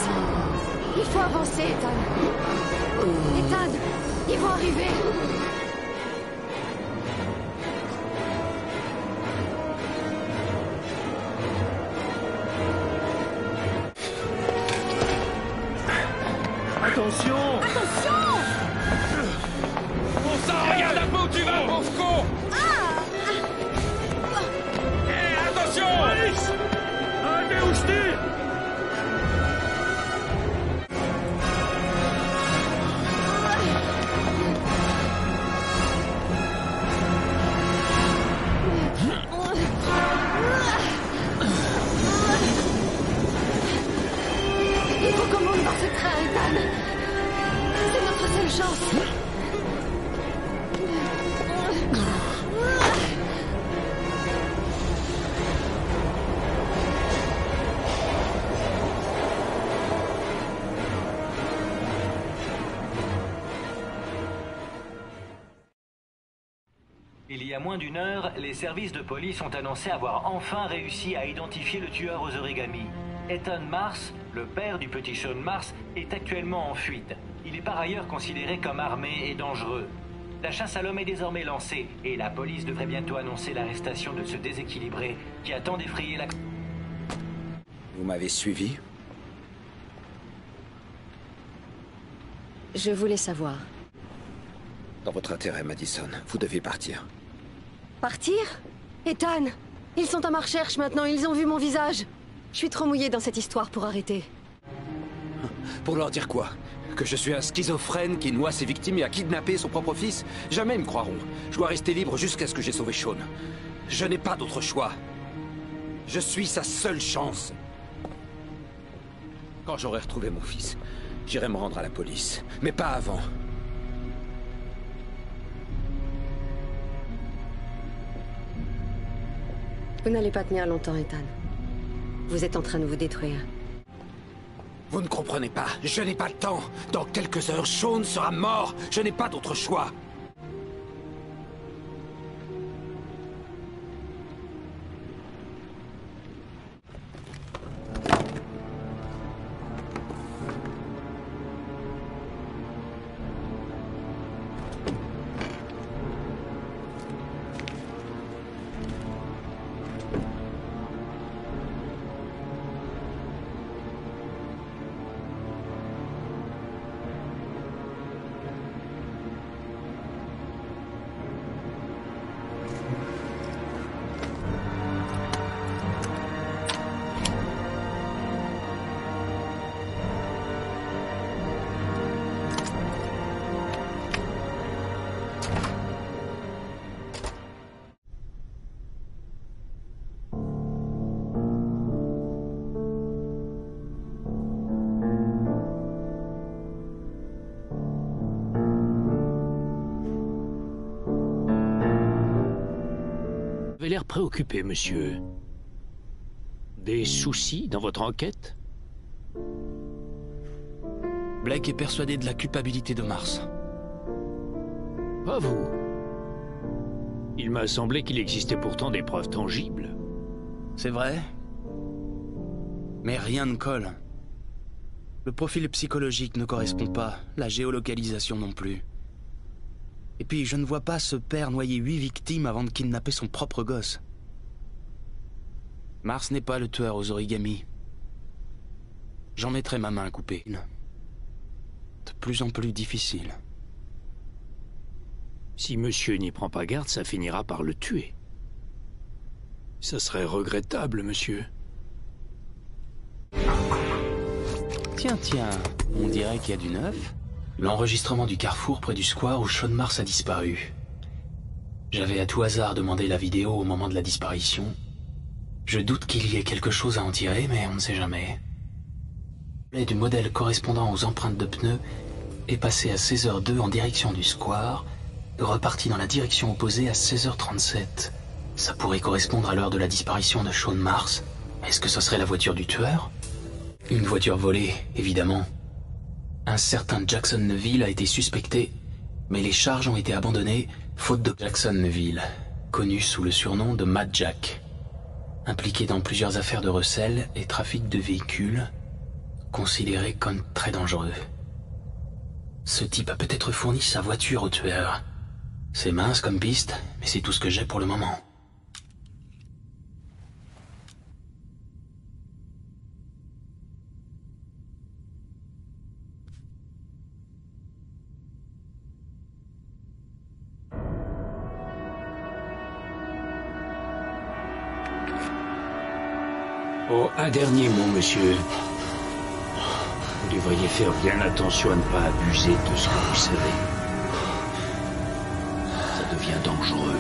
ici. Il faut avancer, Ethan. Ethan, ils vont arriver. Attention! Attention! Bon sang, regarde un peu où tu vas, pauvre con! Hé, attention! Alice! Allez, où je dis? Il faut qu'on monte dans ce train, Ethan. C'est notre seule chance. Il y a moins d'une heure, les services de police ont annoncé avoir enfin réussi à identifier le tueur aux origamis. Ethan Mars, le père du petit Sean Mars, est actuellement en fuite. Il est par ailleurs considéré comme armé et dangereux. La chasse à l'homme est désormais lancée et la police devrait bientôt annoncer l'arrestation de ce déséquilibré qui a tant défrayé la... Vous m'avez suivi? Je voulais savoir. Dans votre intérêt, Madison, vous devez partir. Partir? Ethan, ils sont à ma recherche maintenant, ils ont vu mon visage. Je suis trop mouillée dans cette histoire pour arrêter. Pour leur dire quoi? Que je suis un schizophrène qui noie ses victimes et a kidnappé son propre fils? Jamais ils me croiront. Je dois rester libre jusqu'à ce que j'ai sauvé Sean. Je n'ai pas d'autre choix. Je suis sa seule chance. Quand j'aurai retrouvé mon fils, j'irai me rendre à la police. Mais pas avant. Vous n'allez pas tenir longtemps, Ethan. Vous êtes en train de vous détruire. Vous ne comprenez pas. Je n'ai pas le temps. Dans quelques heures, Sean sera mort. Je n'ai pas d'autre choix. Vous avez l'air préoccupé, monsieur. Des soucis dans votre enquête? Blake est persuadé de la culpabilité de Mars. Pas vous. Il m'a semblé qu'il existait pourtant des preuves tangibles. C'est vrai. Mais rien ne colle. Le profil psychologique ne correspond pas, la géolocalisation non plus. Et puis, je ne vois pas ce père noyer 8 victimes avant de kidnapper son propre gosse. Mars n'est pas le tueur aux origamis. J'en mettrai ma main coupée. De plus en plus difficile. Si monsieur n'y prend pas garde, ça finira par le tuer. Ça serait regrettable, monsieur. Tiens, on dirait qu'il y a du neuf. L'enregistrement du carrefour près du square où Sean Mars a disparu. J'avais à tout hasard demandé la vidéo au moment de la disparition. Je doute qu'il y ait quelque chose à en tirer, mais on ne sait jamais. Le du modèle correspondant aux empreintes de pneus est passé à 16h02 en direction du square, reparti dans la direction opposée à 16h37. Ça pourrait correspondre à l'heure de la disparition de Sean Mars. Est-ce que ce serait la voiture du tueur? Une voiture volée, évidemment. Un certain Jackson Neville a été suspecté, mais les charges ont été abandonnées faute de Jackson Neville, connu sous le surnom de Mad Jack. Impliqué dans plusieurs affaires de recel et trafic de véhicules, considéré comme très dangereux. Ce type a peut-être fourni sa voiture au tueur. C'est mince comme piste, mais c'est tout ce que j'ai pour le moment. Oh, un dernier mot, monsieur. Vous devriez faire bien attention à ne pas abuser de ce que vous savez. Ça devient dangereux.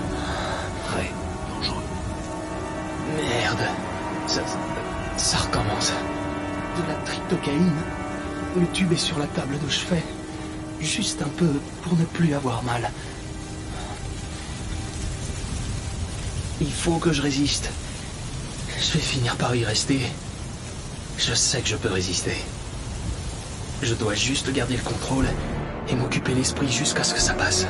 Très dangereux. Merde. Ça recommence. De la tryptocaïne. Le tube est sur la table de chevet. Juste un peu pour ne plus avoir mal. Il faut que je résiste. Je vais finir par y rester. Je sais que je peux résister. Je dois juste garder le contrôle et m'occuper l'esprit jusqu'à ce que ça passe.